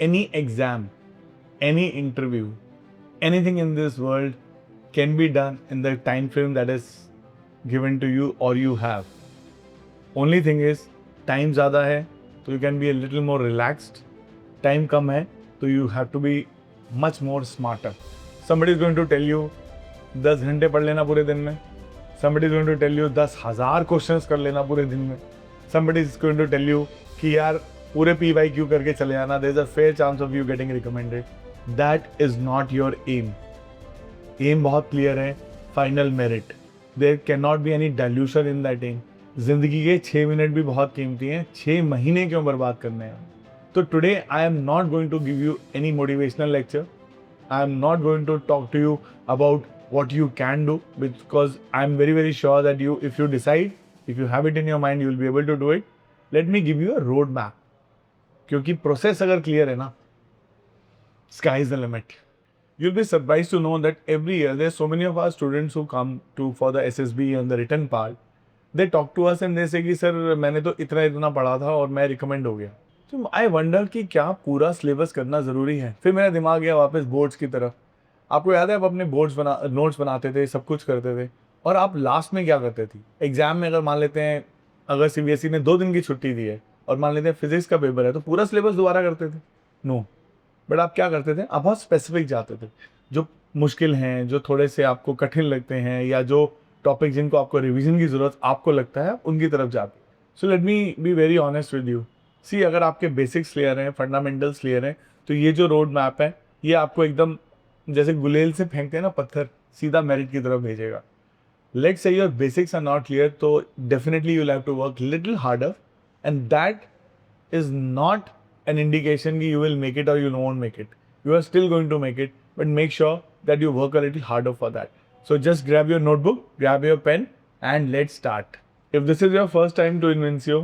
any exam, any interview, anything in this world can be done in the time frame that is given to you or you have. Only thing is, time ज़्यादा है तो you can be a little more relaxed. Time कम है तो you have to be much more smarter. Somebody is going to tell you 10 घंटे पढ़ लेना पूरे दिन में. Somebody is going to tell you 10,000 questions कर लेना पूरे दिन में. Somebody is going to tell you कि यार पूरे PYQ करके चले जाना. There is a fair chance of you getting recommended. That is not your aim. Aim बहुत clear है. Final merit. There cannot be any dilution in that aim. जिंदगी के 6 मिनट भी बहुत कीमती हैं. 6 महीने क्यों बर्बाद करने हैं? तो today I am not going to give you any motivational lecture. I am not going to talk to you about what you can do, because I'm very very sure that if you decide, if you have it in your mind, you will be able to do it. Let me give you a road map. क्योंकि process अगर clear है ना, sky is the limit. You'll be surprised to know that every year there's so many of our students who come to for the SSB and the written part. They talk to us and they say कि sir मैंने तो इतना इतना पढ़ा था और मैं recommend हो गया. तो आई वंडर कि क्या पूरा सिलेबस करना ज़रूरी है. फिर मेरा दिमाग गया वापस बोर्ड्स की तरफ. आपको याद है आप अपने नोट्स बनाते थे, सब कुछ करते थे, और आप लास्ट में क्या करते थे? एग्जाम में अगर मान लेते हैं, अगर CBSE ने 2 दिन की छुट्टी दी है और मान लेते हैं फिजिक्स का पेपर है, तो पूरा सिलेबस दोबारा करते थे? नो. बट आप क्या करते थे? आप बहुत स्पेसिफिक जाते थे. जो मुश्किल हैं, जो थोड़े से आपको कठिन लगते हैं, या जो टॉपिक जिनको आपको रिविजन की ज़रूरत आपको लगता है, उनकी तरफ जाते. So let me be very honest with you. See, अगर आपके बेसिक्स क्लियर हैं, फंडामेंटल्स क्लियर हैं, तो ये जो रोड मैप है ये आपको एकदम जैसे गुलेल से फेंकते हैं ना पत्थर, सीधा मेरिट की तरफ भेजेगा. Let's say your basics are not clear, तो definitely you will have to work little harder, and that is not an indication कि you will make it or you won't make it. You are still going to make it, but make sure that you work a little harder for that. So just grab your notebook, grab your pen, and let's start. If this is your first time to Invencio,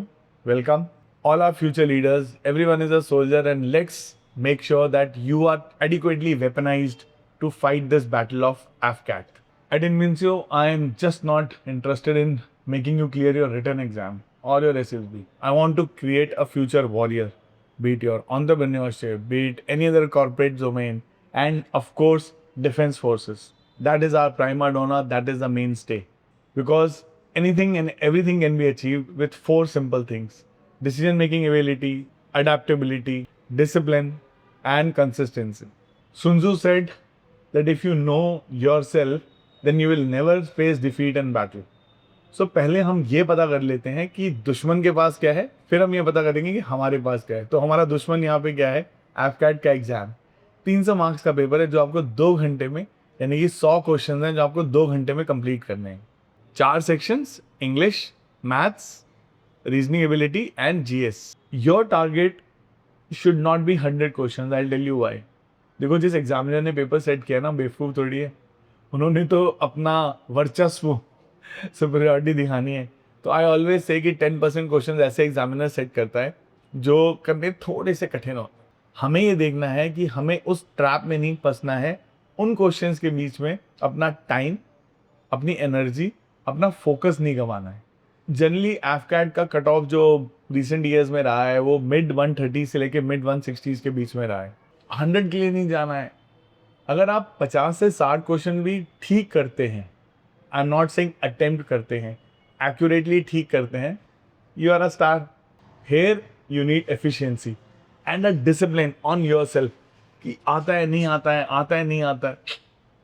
welcome. All our future leaders, everyone is a soldier, and let's make sure that you are adequately weaponized to fight this battle of AFCAT. At Invencio, I am just not interested in making you clear your written exam or your SSB. I want to create a future warrior. Be it your entrepreneurship, be it any other corporate domain, and of course, defense forces. That is our prima donna, that is the mainstay. Because anything and everything can be achieved with 4 simple things: decision-making ability, adaptability, discipline, and consistency. Sun Tzu said that if you know yourself, then you will never face defeat in battle. सो पहले हम ये पता कर लेते हैं कि दुश्मन के पास क्या है, फिर हम ये पता करेंगे कि हमारे पास क्या है. तो हमारा दुश्मन यहाँ पे क्या है? AFCAT का एग्जाम. 300 मार्क्स का पेपर है जो आपको 2 घंटे में, यानी कि 100 क्वेश्चन हैं जो आपको 2 घंटे में कंप्लीट करने हैं. 4 sections: English, maths, reasoning ability and GS. Your target should not be 100 question. I tell you why. देखो, जिस एग्जामिनर ने पेपर सेट किया ना, बेवकूफ़ थोड़ी है. उन्होंने तो अपना वर्चस्व, सुपरियॉरिटी दिखानी है. तो आई ऑलवेज से कि 10% क्वेश्चन ऐसे एग्जामिनर सेट करता है जो करने थोड़े से कठिन हो. हमें ये देखना है कि हमें उस ट्रैप में नहीं फंसना है. उन क्वेश्चंस के बीच में अपना टाइम, अपनी एनर्जी, अपना फोकस नहीं गंवाना है. जनरली AFCAT का कट ऑफ जो रिसेंट ईयर्स में रहा है वो मिड 130 से लेके मिड 160s के बीच में रहा है. 100 के लिए नहीं जाना है. अगर आप 50 से 60 क्वेश्चन भी ठीक करते हैं, I am not saying attempt करते हैं, एक्यूरेटली ठीक करते हैं, you are a star. Here you need efficiency and a discipline on yourself कि आता है नहीं आता है, आता है नहीं आता है,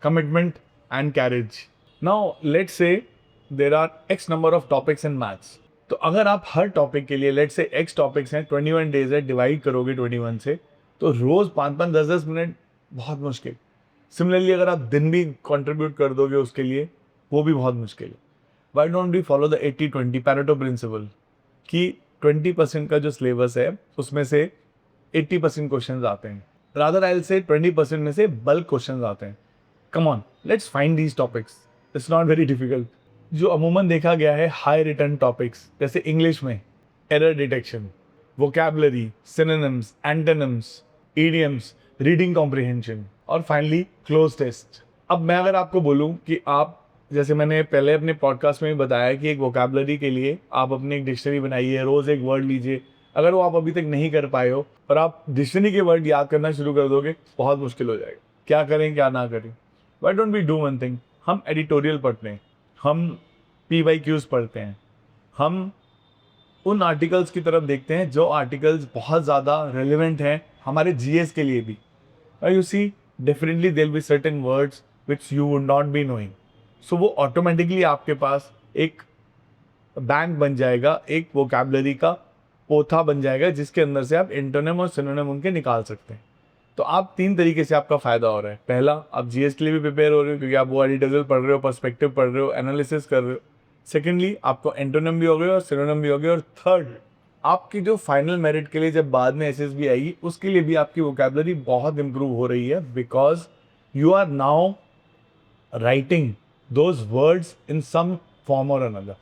commitment and courage. Now let's say there are X number of topics in maths. तो अगर आप हर टॉपिक के लिए, लेट्स से X टॉपिक्स हैं, 21 डेज है, डिवाइड करोगे 21 से, तो रोज़ 5-5, 10-10 मिनट बहुत मुश्किल. सिमिलरली अगर आप दिन भी कंट्रीब्यूट कर दोगे उसके लिए, वो भी बहुत मुश्किल है. Why don't we follow the 80-20 Pareto principle कि 20% का जो सिलेबस है उसमें से 80% क्वेश्चंस आते हैं. रादर आई विल से 20% में से बल्क क्वेश्चंस आते हैं. Come on, let's find these topics. It's not very difficult. जो अमूमन देखा गया है हाई रिटर्न टॉपिक्स, जैसे इंग्लिश में error detection, vocabulary, synonyms, antonyms, idioms, reading comprehension, और फाइनली क्लोज टेस्ट. अब मैं अगर आपको बोलूं कि आप, जैसे मैंने पहले अपने पॉडकास्ट में भी बताया कि एक वोकैबुलरी के लिए आप अपनी एक डिक्शनरी बनाइए, रोज़ एक वर्ड लीजिए. अगर वो आप अभी तक नहीं कर पाए हो और आप डिक्शनरी के वर्ड याद करना शुरू कर दोगे, बहुत मुश्किल हो जाएगा। क्या करें क्या ना करें? Why don't we do one thing, हम एडिटोरियल पढ़ते हैं, हम PYQs पढ़ते हैं, हम उन आर्टिकल्स की तरफ देखते हैं जो आर्टिकल्स बहुत ज़्यादा रेलिवेंट हैं हमारे GS के लिए भी। और you see definitely there be certain words which you would not be knowing, so वो ऑटोमेटिकली आपके पास एक बैंक बन जाएगा, एक वोकैबुलरी का पोथा बन जाएगा जिसके अंदर से आप एंटोनिम और सिनोनिम उनके निकाल सकते हैं। तो आप 3 तरीके से आपका फ़ायदा हो रहा है। पहला, आप GS के लिए भी प्रिपेयर हो रहे हो क्योंकि आप वो एडिटोरियल पढ़ रहे हो, पर्सपेक्टिव पढ़ रहे हो, एनालिसिस कर रहे हो। सेकेंडली, आपको एंटोनिम भी हो गए और सिनोनिम भी हो गए। और थर्ड, आपकी जो फाइनल मेरिट के लिए जब बाद में SSB आएगी उसके लिए भी आपकी वोकैबुलरी बहुत इंप्रूव हो रही है, because you are now writing those words in some form or another.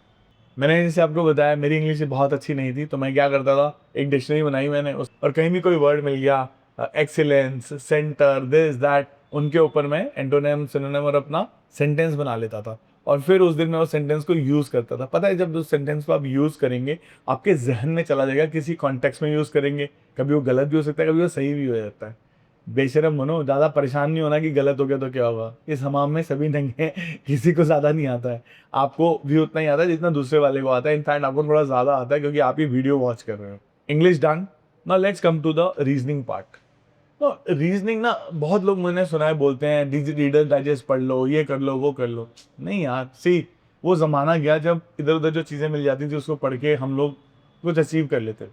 मैंने जैसे आपको बताया मेरी इंग्लिश बहुत अच्छी नहीं थी, तो मैं क्या करता था, एक डिक्शनरी बनाई मैंने और कहीं भी कोई वर्ड मिल गया, एक्सीलेंस, सेंटर, दिस दैट, उनके ऊपर मैं एंटोनिम, सिनोनिम और अपना सेंटेंस बना लेता था। और फिर उस दिन मैं उस सेंटेंस को यूज़ करता था। पता है, जब उस सेंटेंस को आप यूज़ करेंगे आपके जहन में चला जाएगा, किसी कॉन्टेक्स्ट में यूज़ करेंगे, कभी वो गलत भी हो सकता है, कभी वो सही भी हो जाता है। बेशरम बनो, ज़्यादा परेशान नहीं होना कि गलत हो गया तो क्या होगा। इस हमाम में सभी नंगे किसी को ज़्यादा नहीं आता है। आपको भी उतना ही आता है जितना दूसरे वाले को आता है। इनफैक्ट आपको थोड़ा ज़्यादा आता है क्योंकि आप ही वीडियो वॉच कर रहे हो। English done. Now let's come to the reasoning part. तो रीजनिंग ना, बहुत लोग मैंने सुना है बोलते हैं रीडर डाइजेस्ट पढ़ लो, ये कर लो, वो कर लो। नहीं यार, सी वो ज़माना गया जब इधर उधर जो चीज़ें मिल जाती थी उसको पढ़ के हम लोग कुछ अचीव कर लेते थे।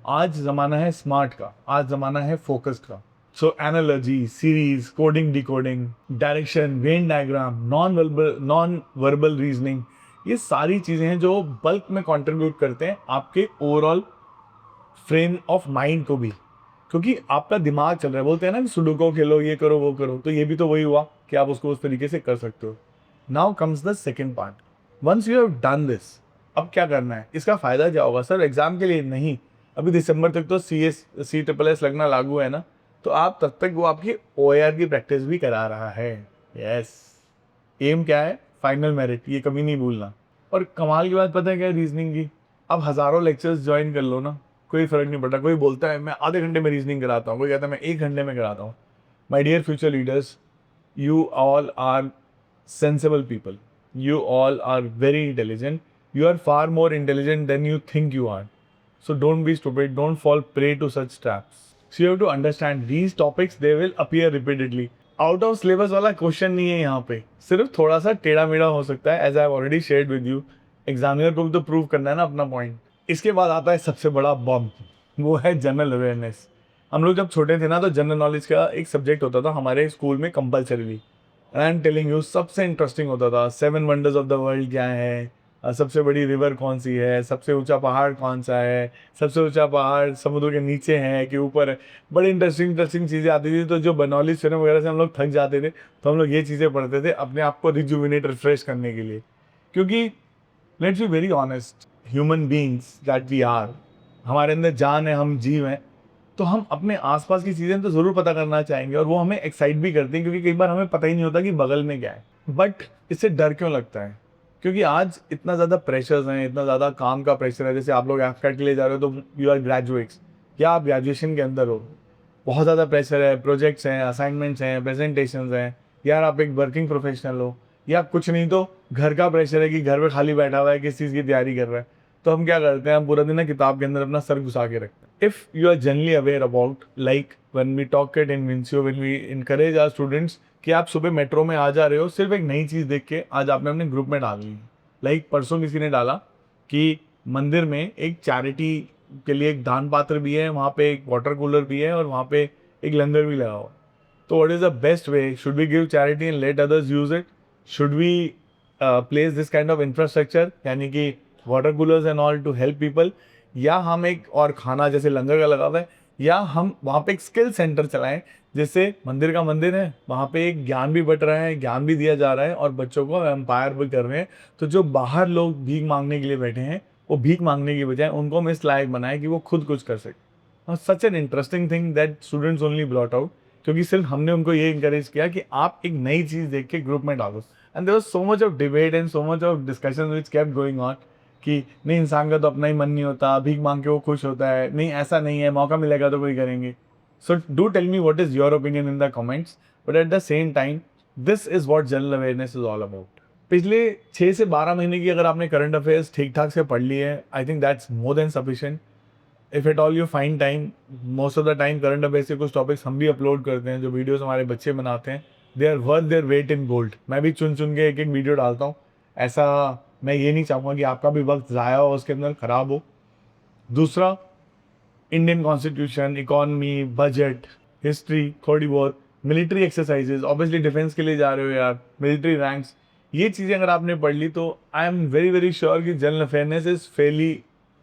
आज ज़माना है स्मार्ट का, आज ज़माना है फोकस्ड का। So analogy, series, coding, decoding, direction, Venn diagram, non verbal reasoning, ये सारी चीज़ें हैं जो बल्क में कंट्रीब्यूट करते हैं आपके ओवरऑल फ्रेम ऑफ माइंड को भी, क्योंकि आपका दिमाग चल रहा है। बोलते हैं ना कि सुडोको खेलो, ये करो, वो करो, तो ये भी तो वही हुआ कि आप उसको उस तरीके से कर सकते हो। Now comes the second part. Once you have done this, अब क्या करना है, इसका फ़ायदा क्या होगा? सर एग्जाम के लिए नहीं, अभी दिसंबर तक तो CSS लगना लागू है ना, तो आप तब तक वो आपकी OAR की प्रैक्टिस भी करा रहा है। यस, एम क्या है? फाइनल मेरिट, ये कभी नहीं भूलना। और कमाल की बात पता है क्या है रीजनिंग की? अब हज़ारों लेक्चर्स ज्वाइन कर लो ना, कोई फ़र्क नहीं पड़ता। कोई बोलता है मैं आधे घंटे में रीजनिंग कराता हूँ, कोई कहता है मैं 1 घंटे में कराता हूँ। My dear future leaders, you all are sensible people, you all are very intelligent, you are far more intelligent than you think you are, so don't be stupid, don't fall prey to such traps. So you have to understand these topics, they will appear repeatedly. Out of syllabus वाला question नहीं है यहाँ पे, सिर्फ थोड़ा सा टेढ़ा मेढ़ा हो सकता है, as I have already shared with you. Examiner को भी तो प्रूव करना है ना अपना पॉइंट। इसके बाद आता है सबसे बड़ा बम, वो है जनरल अवेयरनेस। हम लोग जब छोटे थे ना, तो जनरल नॉलेज का एक सब्जेक्ट होता था हमारे स्कूल में compulsorily. I am telling you, सबसे इंटरेस्टिंग होता था। 7 वंडर्स ऑफ द वर्ल्ड क्या है, सबसे बड़ी रिवर कौन सी है, सबसे ऊंचा पहाड़ कौन सा है, सबसे ऊंचा पहाड़ समुद्र के नीचे है कि ऊपर है। बड़ी इंटरेस्टिंग चीज़ें आती थी। तो जो बनौली फिल्म वगैरह से हम लोग थक जाते थे, तो हम लोग ये चीज़ें पढ़ते थे अपने आप को रिजुविनेट, रिफ्रेश करने के लिए। क्योंकि let's be very honest, human beings that we are, हमारे अंदर जान है, हम जीव हैं, तो हम अपने आसपास की चीज़ें तो ज़रूर पता करना चाहेंगे और वो हमें एक्साइट भी करती हैं, क्योंकि कई बार हमें पता ही नहीं होता कि बगल में क्या है। बट इससे डर क्यों लगता है? क्योंकि आज इतना ज़्यादा प्रेशर्स हैं, इतना ज़्यादा काम का प्रेशर है। जैसे आप लोग एफकैट के लिए जा रहे हो तो यू आर ग्रेजुएट्स या आप ग्रेजुएशन के अंदर हो, बहुत ज़्यादा प्रेशर है, प्रोजेक्ट्स हैं, असाइनमेंट्स हैं, प्रेजेंटेशंस हैं। यार आप एक वर्किंग प्रोफेशनल हो, या कुछ नहीं तो घर का प्रेशर है कि घर में खाली बैठा हुआ है, किस चीज़ की तैयारी कर रहा है। तो हम क्या करते हैं, हम पूरा दिन ना किताब के अंदर अपना सर घुसा के रखते हैं। If you are generally aware about, like when we talk it in विंसियो, when we encourage our students कि आप सुबह मेट्रो में आ जा रहे हो, सिर्फ एक नई चीज़ देख के आज आपने अपने ग्रुप में डाल ली। लाइक परसों किसी ने डाला कि मंदिर में एक चैरिटी के लिए एक दान पात्र भी है, वहाँ पे एक वाटर कूलर भी है और वहाँ पे एक लंगर भी लगा हुआ। तो what is the best way? Should we give charity and let others use it? Should we place this kind of infrastructure, यानी कि water coolers and all to help people, या हम एक और खाना जैसे लंगर का लगा हुआ है, या हम वहाँ पे एक स्किल सेंटर चलाएं, जिससे मंदिर का मंदिर है, वहाँ पे एक ज्ञान भी बट रहा है, ज्ञान भी दिया जा रहा है और बच्चों को एम्पायर भी कर रहे हैं। तो जो बाहर लोग भीख मांगने के लिए बैठे हैं, वो भीख मांगने की बजाय उनको हम इस लायक बनाएं कि वो खुद कुछ कर सके। Such an interesting thing that students only blot out, क्योंकि सिर्फ हमने उनको ये इंकरेज किया कि आप एक नई चीज़ देख के ग्रुप में डालो। And there was so much of debate and so much of discussion which kept going on कि नहीं, इंसान का तो अपना ही मन नहीं होता, भीख मांग के वो खुश होता है, नहीं ऐसा नहीं है, मौका मिलेगा तो कोई करेंगे. So do tell me what is your opinion in the comments, but at the same time this is what general awareness is all about. पिछले 6 से 12 महीने की अगर आपने करंट अफेयर्स ठीक ठाक से पढ़ ली है, I think that's more than sufficient. If at all you find time, most of the time current affairs के कुछ टॉपिक्स हम भी अपलोड करते हैं, जो वीडियोस हमारे बच्चे बनाते हैं, they are worth their weight in gold. मैं भी चुन चुन के एक एक वीडियो डालता हूँ. ऐसा मैं ये नहीं चाहूँगा कि आपका भी वक्त ज़ाया हो, उसके अंदर ख़राब हो. दूसरा, Indian constitution, economy, budget, history थोड़ी बहुत, मिलिट्री एक्सरसाइजेज, ऑब्वियसली डिफेंस के लिए जा रहे हो यार, मिलिट्री रैंक्स, ये चीज़ें अगर आपने पढ़ ली तो I am very very sure कि general awareness is fairly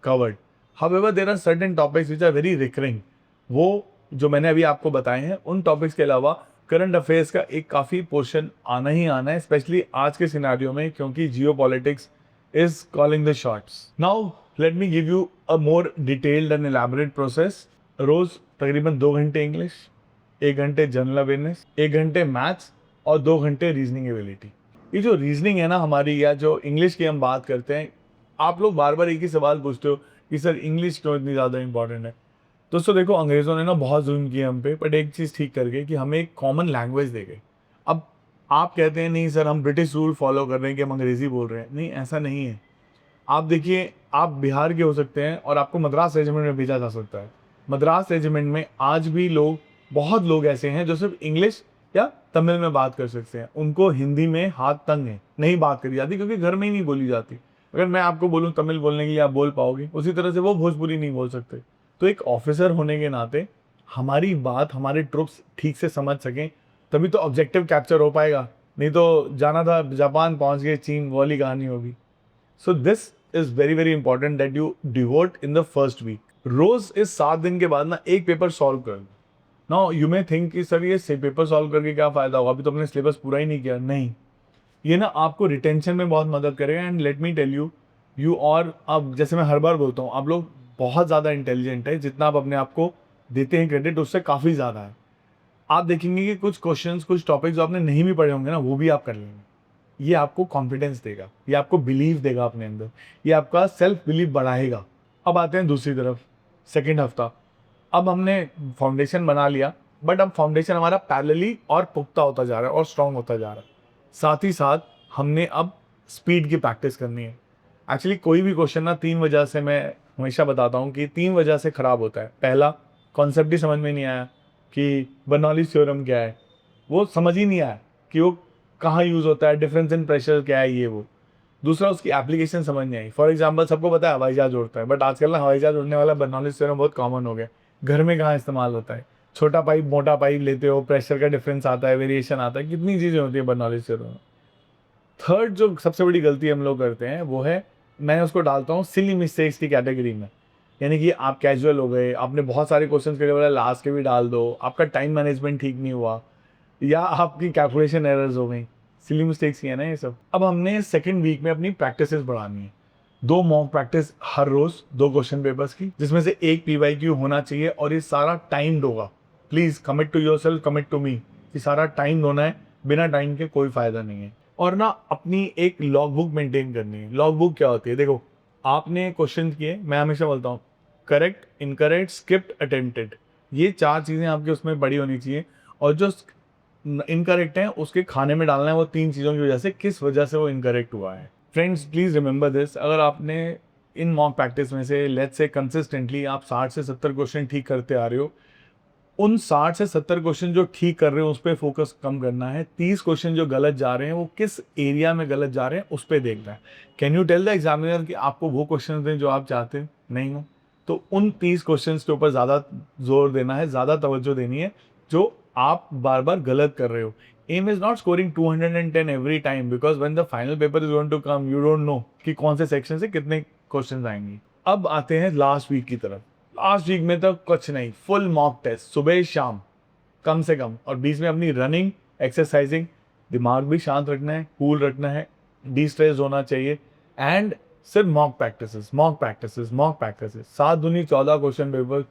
covered. However there are certain topics which are very recurring. वो जो मैंने अभी आपको बताए हैं, उन टॉपिक्स के अलावा करंट अफेयर्स का एक काफ़ी पोर्शन आना ही आना है, स्पेशली आज के सिनारियो में, क्योंकि जियो politics is calling the shots. Now let me give you a more detailed and elaborate process. रोज तकरीबन 2 घंटे इंग्लिश, 1 घंटे जनरल अवेयरनेस, 1 घंटे मैथ्स और 2 घंटे रीजनिंग एबिलिटी. ये जो रीजनिंग है ना हमारी, या जो इंग्लिश की हम बात करते हैं, आप लोग बार बार एक ही सवाल पूछते हो कि सर इंग्लिश क्यों इतनी ज़्यादा इंपॉर्टेंट है. दोस्तों देखो, अंग्रेज़ों ने ना बहुत जुल्म किया हम पे, बट एक चीज़ ठीक कर गए कि हमें एक कॉमन लैंग्वेज दे गए. अब आप कहते हैं नहीं सर हम ब्रिटिश रूल फॉलो कर रहे हैं कि हम अंग्रेज़ी बोल रहे हैं. नहीं, ऐसा नहीं है. आप देखिए, आप बिहार के हो सकते हैं और आपको मद्रास रेजिमेंट में भेजा जा सकता है. मद्रास रेजिमेंट में आज भी लोग, बहुत लोग ऐसे हैं जो सिर्फ इंग्लिश या तमिल में बात कर सकते हैं. उनको हिंदी में हाथ तंग है, नहीं बात करी जाती, क्योंकि घर में ही नहीं बोली जाती. अगर मैं आपको बोलूँ तमिल बोलने की, आप बोल पाओगे, उसी तरह से वो भोजपुरी नहीं बोल सकते. तो एक ऑफिसर होने के नाते हमारी बात हमारे ट्रुप्स ठीक से समझ सकें, तभी तो ऑब्जेक्टिव कैप्चर हो पाएगा. नहीं तो जाना था जापान, पहुंच गए चीन, वो वाली कहानी होगी. So this is very very important that you devote in the first week. रोज इस 7 दिन के बाद ना एक पेपर सॉल्व कर. नाउ यू मे थिंक कि सर ये पेपर सॉल्व करके क्या फायदा होगा, अभी तो अपने सिलेबस पूरा ही नहीं किया. नहीं, ये ना आपको रिटेंशन में बहुत मदद करेगा. And let me tell you, और अब जैसे मैं हर बार बोलता हूँ, आप लोग बहुत ज़्यादा इंटेलिजेंट है. जितना आप अपने आप को देते हैं क्रेडिट, उससे काफ़ी ज़्यादा है. आप देखेंगे कि कुछ क्वेश्चंस, कुछ टॉपिक्स जो आपने नहीं भी पढ़े होंगे ना, वो भी आप कर लेंगे. ये आपको कॉन्फिडेंस देगा, ये आपको बिलीव देगा अपने अंदर, ये आपका सेल्फ बिलीव बढ़ाएगा. अब आते हैं दूसरी तरफ, सेकेंड हफ्ता. अब हमने फाउंडेशन बना लिया, बट अब फाउंडेशन हमारा पैरेलली और पुख्ता होता जा रहा है और स्ट्रॉन्ग होता जा रहा है. साथ ही साथ हमने अब स्पीड की प्रैक्टिस करनी है. एक्चुअली कोई भी क्वेश्चन ना 3 वजह से, मैं हमेशा बताता हूँ कि 3 वजह से ख़राब होता है. पहला, कॉन्सेप्ट ही समझ में नहीं आया कि बर्नौलीज़ थ्योरम क्या है, वो समझ ही नहीं आया कि वो कहाँ यूज़ होता है, डिफरेंस इन प्रेशर क्या है, ये वो. दूसरा, उसकी एप्लीकेशन समझ नहीं आई. फॉर एग्जांपल, सबको पता है हवाई जहाज उड़ता है, बट आजकल ना हवाई जहाज उड़ने वाला बर्नौलीज़ थ्योरम बहुत कॉमन हो गया. घर में कहाँ इस्तेमाल होता है. छोटा पाइप, मोटा पाइप लेते हो, प्रेशर का डिफरेंस आता है, वेरिएशन आता है, कितनी चीज़ें होती है बर्नौलीज़ थ्योरम. थर्ड जो सबसे बड़ी गलती हम लोग करते हैं वो है, मैं उसको डालता हूँ सिली मिस्टेक्स की कैटेगरी में. यानी कि आप कैजुअल हो गए, आपने बहुत सारे क्वेश्चंस के बोला लास्ट के भी डाल दो, आपका टाइम मैनेजमेंट ठीक नहीं हुआ, या आपकी कैलकुलेशन एरर्स हो गई. सिली मिस्टेक्स ही है ना ये सब. अब हमने सेकंड वीक में अपनी प्रैक्टिसेस बढ़ानी है. 2 मॉक प्रैक्टिस हर रोज, 2 क्वेश्चन पेपर्स की, जिसमें से एक PYQ होना चाहिए, और ये सारा टाइम्ड होगा. Please commit to yourself, commit to me, ये सारा टाइम होना है. बिना टाइम के कोई फायदा नहीं है. और ना अपनी एक लॉग बुक मेंटेन करनी है. लॉग बुक क्या होती है? देखो, आपने क्वेश्चन किए, मैं हमेशा बोलता हूँ करेक्ट, इनकरेक्ट, स्किप्ड, अटेम्प्टेड, ये 4 चीज़ें आपके उसमें बड़ी होनी चाहिए. और जो इनकरेक्ट है उसके खाने में डालना है वो 3 चीज़ों की वजह से, किस वजह से वो इनकरेक्ट हुआ है. Friends please remember this. अगर आपने इन मॉक प्रैक्टिस में से लेट्स से कंसिस्टेंटली आप 60 से 70 क्वेश्चन ठीक करते आ रहे हो, उन 60 से 70 क्वेश्चन जो ठीक कर रहे हो उस पर फोकस कम करना है. 30 क्वेश्चन जो गलत जा रहे हैं, वो किस एरिया में गलत जा रहे हैं उस पर देखना है. Can you tell the examiner कि आपको वो क्वेश्चन दें जो आप चाहते नहीं हो, तो उन 30 क्वेश्चन के ऊपर ज़्यादा जोर देना है, ज़्यादा तवज्जो देनी है, जो आप बार बार गलत कर रहे हो. M is not scoring 210 every time, because when the final paper is going to come, you don't know कि कौन से सेक्शन से कितने क्वेश्चन आएंगे. अब आते हैं लास्ट वीक की तरफ. लास्ट वीक में तो कुछ नहीं, फुल मॉक टेस्ट सुबह शाम कम से कम, और बीच में अपनी रनिंग, एक्सरसाइजिंग. दिमाग भी शांत रखना है, कूल रखना है, डी स्ट्रेस होना चाहिए. एंड सिर्फ mock practices, mock practices, mock practices. 7 दूनी 14 question paper,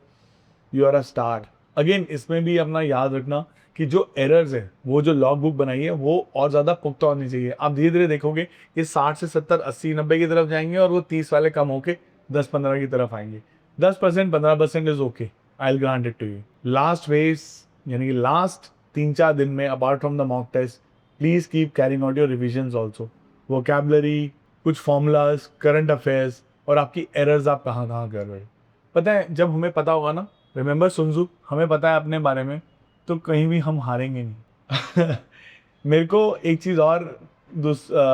you are a star. Again इसमें भी अपना याद रखना कि जो एरर्स है, वो जो लॉग बुक बनाई है वो और ज़्यादा पुख्ता होनी चाहिए। आप धीरे धीरे देखोगे ये 60 से 70, 80, 90 की तरफ जाएंगे और वो 30 वाले कम होके 10-15 की तरफ आएंगे। 10%, 15% is okay, I will grant it to you. Last weeks यानी कि लास्ट 3-4 दिन में apart from the mock test, please keep carrying out your revisions also. Vocabulary, कुछ फॉर्मूलाज, करंट अफेयर्स और आपकी एरर्स आप कहाँ कहाँ कर रहे हो। पता है जब हमें पता होगा ना, रिमेंबर सुनजू, हमें पता है अपने बारे में, तो कहीं भी हम हारेंगे नहीं। मेरे को एक चीज़ और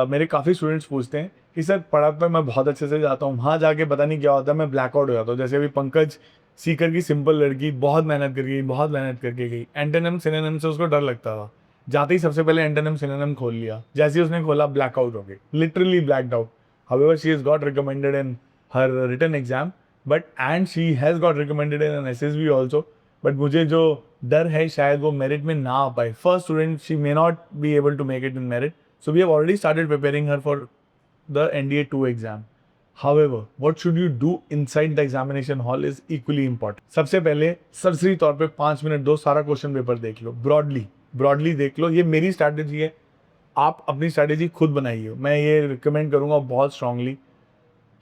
मेरे काफ़ी स्टूडेंट्स पूछते हैं कि सर पढ़ा तो मैं बहुत अच्छे से जाता हूँ, वहाँ जाके पता नहीं क्या होता है, मैं ब्लैकआउट हो जाता हूँ। जैसे अभी पंकज सीकर की सिंपल लड़की बहुत मेहनत कर गई, बहुत मेहनत करके गई, एंटोनिम सिनोनिम से उसको डर लगता था, जाते ही सबसे पहले एंटोनिम सिनोनिम खोल लिया, जैसे ही उसने खोला ब्लैकआउट हो गई, literally blacked out. However she has got recommended in her written exam, but and she has got recommended in an SSB also. बट मुझे जो डर है शायद वो मेरिट में ना आ पाए, first student she may not be able to make it in merit, so we have already started preparing her for the NDA 2 exam. However, what should you do inside the examination hall is equally important. सबसे पहले सरसरी तौर पे 5 minute दो, सारा question paper देख लो, broadly देख लो। ये मेरी स्ट्रैटेजी है, आप अपनी स्ट्रैटेजी खुद बनाइए। मैं ये रिकमेंड करूंगा बहुत स्ट्रांगली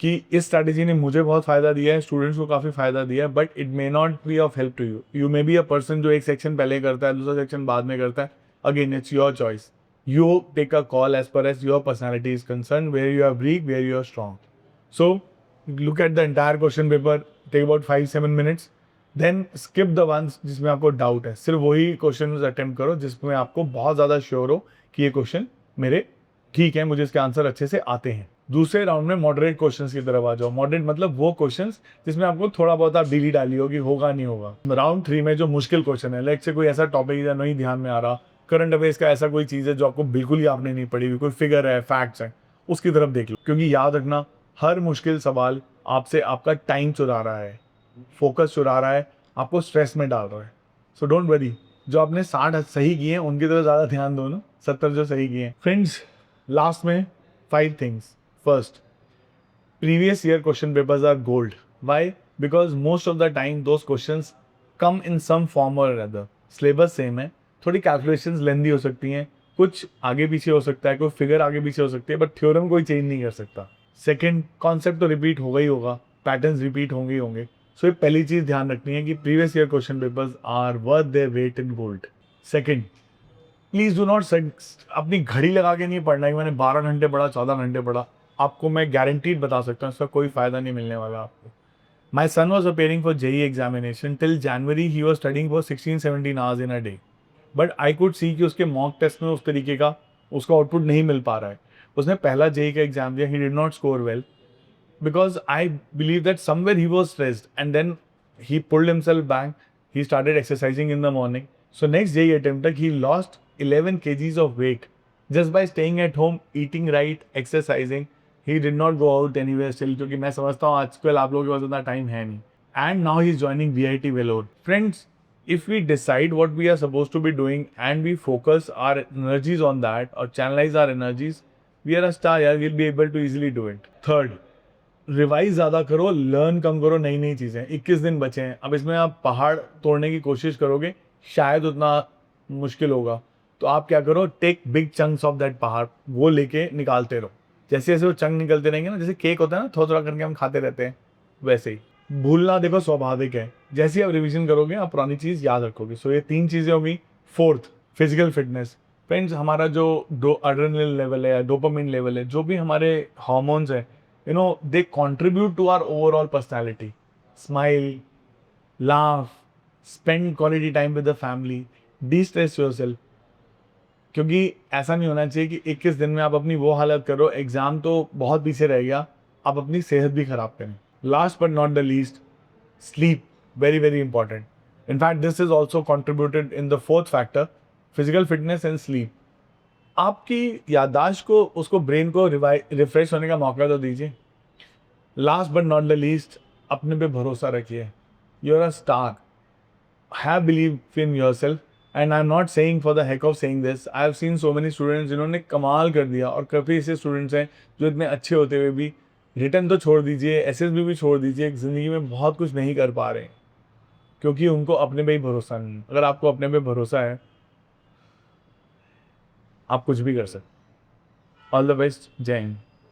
कि इस स्ट्रैटेजी ने मुझे बहुत फ़ायदा दिया है, स्टूडेंट्स को काफ़ी फ़ायदा दिया है, but it may not be of help to you. You may be a person जो एक सेक्शन पहले करता है, दूसरा सेक्शन बाद में करता है। Again it's your choice, you take a call as far as your personality is concerned, where you are weak, where you are strong. So look at the entire question paper, take about 5-7 minutes, then skip the ones जिसमें आपको doubt है, सिर्फ वही question attempt करो जिसमें आपको बहुत ज़्यादा श्योर हो कि ये क्वेश्चन मेरे ठीक है, मुझे इसके आंसर अच्छे से आते हैं। दूसरे राउंड में मॉडरेट क्वेश्चंस की तरफ आ जाओ। मॉडरेट मतलब वो क्वेश्चंस जिसमें आपको थोड़ा बहुत आप डीली डाली होगी, होगा नहीं होगा। राउंड 3 में जो मुश्किल क्वेश्चन है, लाइक से कोई ऐसा टॉपिक या नहीं ध्यान में आ रहा, करंट अफेयर्स का ऐसा कोई चीज़ है जो आपको बिल्कुल ही आपने नहीं पढ़ी हुई, कोई फिगर है, फैक्ट्स हैं, उसकी तरफ देख लो। क्योंकि याद रखना, हर मुश्किल सवाल आपसे आपका टाइम चुरा रहा है, फोकस चुरा रहा है, आपको स्ट्रेस में डाल रहा है। सो डोंट वरी, जो आपने 60 सही किए हैं उनकी तरफ ज़्यादा ध्यान दो ना, 70 जो सही किए हैं। फ्रेंड्स, लास्ट में 5 things. First, previous year question papers are gold. Why? Because most of the time those questions come in some form or other. Syllabus same है, थोड़ी calculations lengthy हो सकती हैं, कुछ आगे पीछे हो सकता है, कोई फिगर आगे पीछे हो सकती है, बट थ्योरम कोई चेंज नहीं कर सकता। सेकेंड, कॉन्सेप्ट तो रिपीट होगा ही होगा, पैटर्न्स रिपीट होंगे ही होंगे। सो ये पहली चीज़ ध्यान रखनी है कि previous year question papers are worth their weight in gold. Second, please do not अपनी घड़ी लगा के नहीं पढ़ना कि मैंने 12 घंटे पढ़ा, 14 घंटे पढ़ा। आपको मैं गारंटीड बता सकता हूँ इसका कोई फ़ायदा नहीं मिलने वाला आपको। My son was appearing for JEE examination till January, he was studying for 16-17 hours in a day, but I could see कि उसके मॉक टेस्ट में उस तरीके का उसका आउटपुट नहीं मिल पा रहा है। उसने पहला JEE का एग्जाम दिया, he did not score well, because I believe that somewhere he was stressed and then he pulled himself back. He started exercising in the morning. So next JEE attempt he lost 11 kgs of weight just by staying at home, eating right, exercising. He did not go out anywhere still क्योंकि मैं समझता हूँ आजकल आप लोगों के पास उतना time है नहीं. And now he is joining VIT Vellore. Friends, if we decide what we are supposed to be doing and we focus our energies on that or channelize our energies, we are a star. Yeah, we'll be able to easily do it. Third, revise ज़्यादा करो, learn कम करो नई नई चीज़ें। 21 दिन बचे हैं, अब इसमें आप पहाड़ तोड़ने की कोशिश करोगे, शायद उतना मुश्किल होगा। तो आप क्या करो, take big chunks of that पहाड़, वो लेके निकालते रहो। जैसे जैसे वो चंक निकलते रहेंगे ना, जैसे केक होता है ना, थोड़ा थोड़ा करके हम खाते रहते हैं, वैसे ही। भूलना देखो स्वाभाविक है, जैसे ही आप रिविजन करोगे आप पुरानी चीज़ याद रखोगे। सो ये 3 चीज़ें होगी। Fourth, physical fitness. फ्रेंड्स, हमारा जो एड्रेनलिन लेवल है, डोपामिन लेवल है, जो भी हमारे हार्मोन्स है, they contribute to our overall personality. Smile, laugh, spend quality time with the family, de-stress yourself. क्योंकि ऐसा नहीं होना चाहिए कि 21 दिन में आप अपनी वो हालत करो, एग्जाम तो बहुत पीछे रह गया, आप अपनी सेहत भी खराब करें। Last but not the least, sleep, very very important. In fact this is also contributed in the fourth factor, physical fitness and sleep. आपकी याददाश्त को, उसको, ब्रेन को रिफ्रेश होने का मौका तो दीजिए। Last but not the least, अपने पे भरोसा रखिए। You are a star, have believe in yourself, and I am not saying for the heck of saying this. I have seen so many students जिन्होंने कमाल कर दिया, और काफ़ी ऐसे स्टूडेंट्स हैं जो इतने अच्छे होते हुए भी, रिटर्न तो छोड़ दीजिए, SSB भी छोड़ दीजिए, ज़िंदगी में बहुत कुछ नहीं कर पा रहे क्योंकि उनको अपने पे ही भरोसा नहीं है। अगर आपको अपने पे भरोसा है आप कुछ भी कर सकते। ऑल द बेस्ट, जय हिंद।